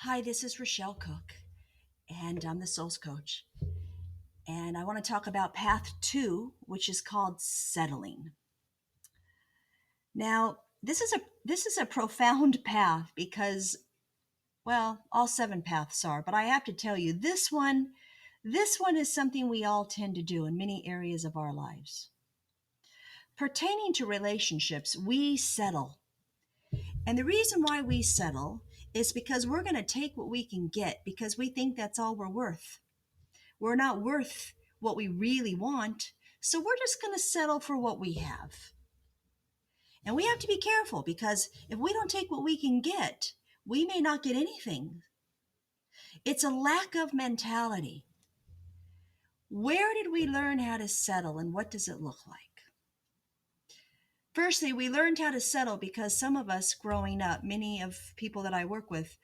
Hi, this is Rochelle Cook, and I'm the Souls Coach. And I want to talk about path two, which is called settling. Now, this is a profound path because, well, all seven paths are, but I have to tell you, this one is something we all tend to do in many areas of our lives. Pertaining to relationships, we settle. And the reason why we settle is because we're going to take what we can get because we think that's all we're worth. We're not worth what we really want, so we're just going to settle for what we have. And we have to be careful because if we don't take what we can get, we may not get anything. It's a lack of mentality. Where did we learn how to settle and what does it look like? Firstly, we learned how to settle because some of us growing up, many of people that I work with,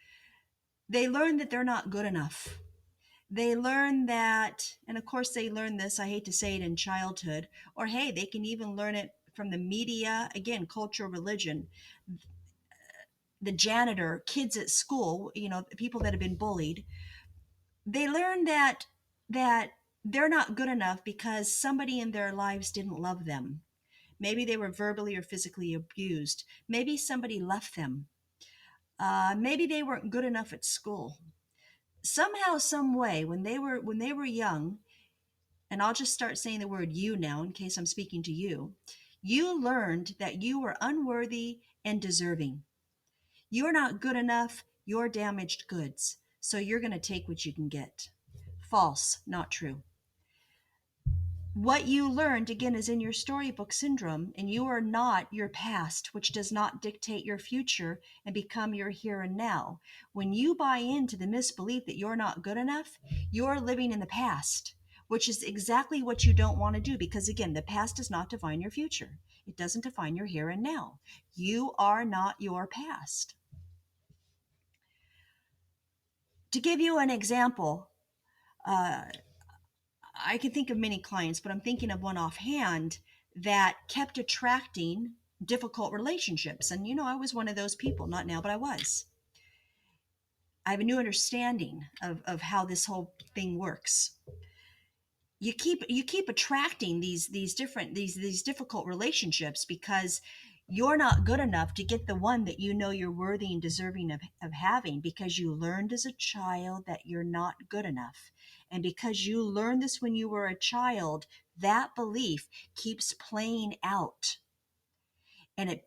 they learn that they're not good enough. They learn that, and of course they learn this, I hate to say it, in childhood, or hey, they can even learn it from the media, again, culture, religion, the janitor, kids at school, people that have been bullied. They learn that they're not good enough because somebody in their lives didn't love them. Maybe they were verbally or physically abused. Maybe somebody left them. Maybe they weren't good enough at school. Somehow, some way, when they were young, and I'll just start saying the word you now in case I'm speaking to you. You learned that you were unworthy and deserving. You're not good enough. You're damaged goods. So you're going to take what you can get. False, not true. What you learned, again, is in your storybook syndrome, and you are not your past, which does not dictate your future and become your here and now. When you buy into the misbelief that you're not good enough, you're living in the past, which is exactly what you don't want to do because, again, the past does not define your future. It doesn't define your here and now. You are not your past. To give you an example, uh, I can think of many clients, but I'm thinking of one offhand that kept attracting difficult relationships. And, I was one of those people, not now, but I was. I have a new understanding of how this whole thing works. You keep attracting these difficult relationships because you're not good enough to get the one that you know you're worthy and deserving of having because you learned as a child that you're not good enough. And because you learned this when you were a child, that belief keeps playing out and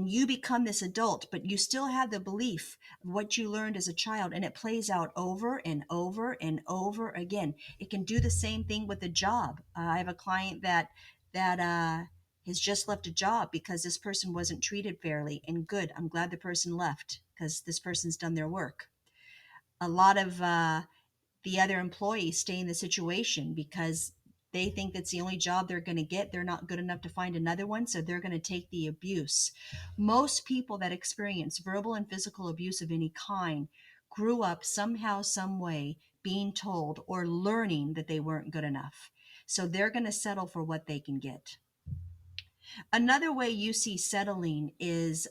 you become this adult, but you still have the belief of what you learned as a child, and it plays out over and over and over again. It can do the same thing with a job. I have a client that has just left a job because this person wasn't treated fairly, and good, I'm glad the person left because this person's done their work. A lot of the other employees stay in the situation because they think that's the only job they're going to get. They're not good enough to find another one, so they're going to take the abuse. Most people that experience verbal and physical abuse of any kind grew up somehow, some way being told or learning that they weren't good enough. So they're going to settle for what they can get. Another way you see settling is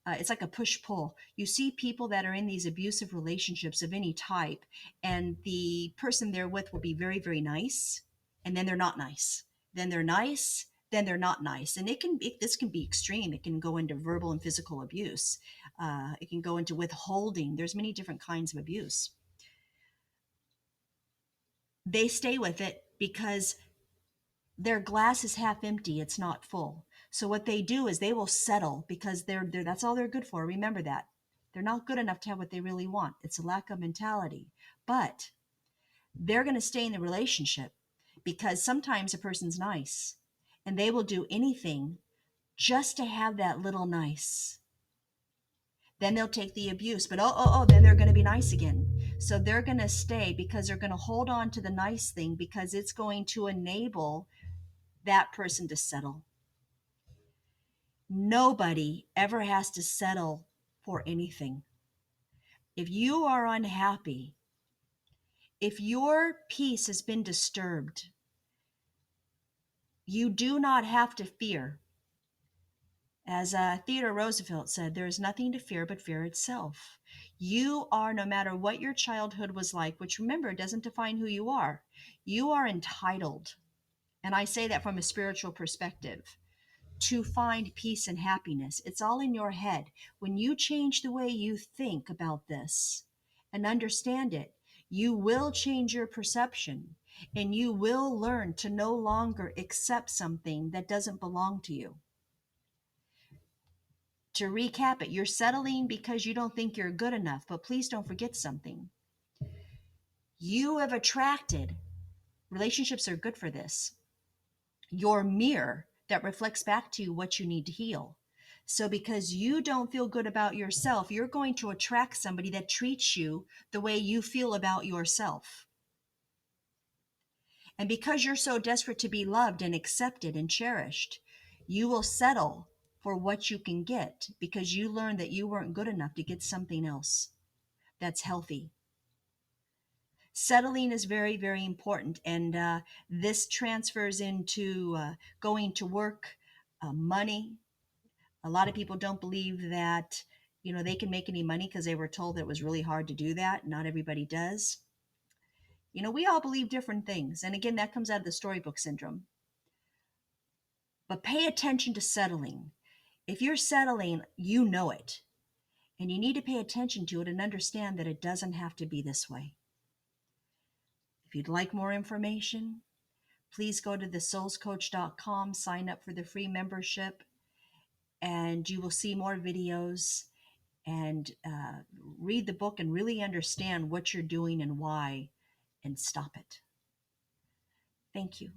it's like a push pull. You see people that are in these abusive relationships of any type, and the person they're with will be very, very nice, and then they're not nice. Then they're nice, then they're not nice. And this can be extreme. It can go into verbal and physical abuse, it can go into withholding. There's many different kinds of abuse. They stay with it because their glass is half empty, it's not full. So what they do is they will settle because they're that's all they're good for. Remember that. They're not good enough to have what they really want. It's a lack of mentality. But they're going to stay in the relationship because sometimes a person's nice and they will do anything just to have that little nice. Then they'll take the abuse, but then they're going to be nice again. So they're going to stay because they're going to hold on to the nice thing because it's going to enable that person to settle. Nobody ever has to settle for anything. If you are unhappy, if your peace has been disturbed, you do not have to fear. As Theodore Roosevelt said, there is nothing to fear but fear itself. You are, no matter what your childhood was like, which remember doesn't define who you are entitled. And I say that from a spiritual perspective to find peace and happiness. It's all in your head. When you change the way you think about this and understand it, you will change your perception and you will learn to no longer accept something that doesn't belong to you. To recap it, you're settling because you don't think you're good enough, but please don't forget something. You have attracted, relationships are good for this, your mirror that reflects back to you what you need to heal. So, because you don't feel good about yourself, you're going to attract somebody that treats you the way you feel about yourself. And because you're so desperate to be loved and accepted and cherished, you will settle for what you can get because you learned that you weren't good enough to get something else that's healthy. Settling is very, very important. And this transfers into going to work, money. A lot of people don't believe that, they can make any money because they were told that it was really hard to do that. Not everybody does. We all believe different things. And again, that comes out of the storybook syndrome. But pay attention to settling. If you're settling, you know it. And you need to pay attention to it and understand that it doesn't have to be this way. If you'd like more information, please go to thesoulscoach.com, sign up for the free membership, and you will see more videos and read the book and really understand what you're doing and why, and stop it. Thank you.